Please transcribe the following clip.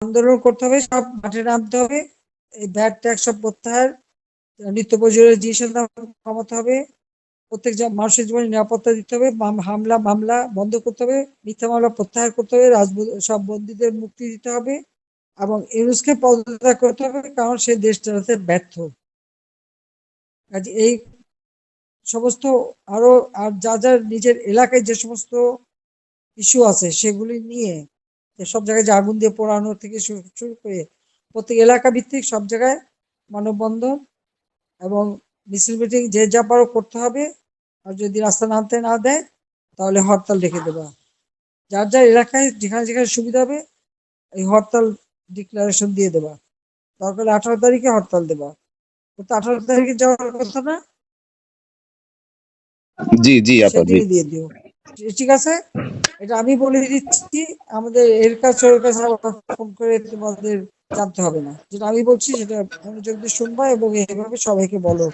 আন্দোলন করতে হবে, সব মাঠে নামতে হবে, এই ভ্যাট ট্যাক্স সব প্রত্যাহার, নিত্য প্রয়োজনীয় জিনিসের দাম কমাতে হবে, প্রত্যেক মানুষের জীবনে নিরাপত্তা দিতে হবে, হামলা মামলা বন্ধ করতে হবে, মিথ্যা মামলা প্রত্যাহার করতে হবে, সব বন্দীদের মুক্তি দিতে হবে এবং ইউনুসকে পদত্যাগ করতে হবে, কারণ সে দেশ চালাতে ব্যর্থ। এই সমস্ত আরো আর যার নিজের এলাকায় যে সমস্ত ইস্যু আছে সেগুলি নিয়ে সব জায়গায় যে আগুন দিয়ে পোড়ানো থেকে শুরু করে প্রত্যেক এলাকা ভিত্তিক সব জায়গায় মানববন্ধন এবং মিছিল মিটিং যে যা পারো করতে হবে। আর যদি রাস্তা নামতে না দেয় তাহলে হরতাল রেখে দেবা। যার যার এলাকায় যেখানে যেখানে সুবিধা হবে এই হরতাল ডিক্লারেশন দিয়ে দেবা। দরকার 18 তারিখে হরতাল দেবা। তো 18 তারিখে যাওয়ার কথা না? জি জি আপা, জি সেদিনই দিয়ে দিও, ঠিক আছে? এটা আমি বলে দিচ্ছি, আমাদের এর কাছে ওর কাছে ফোন করে তোমাদের জানতে হবে না, যেটা আমি বলছি সেটা মনোযোগ দিয়ে শুনবা এবং এইভাবে সবাইকে বলো।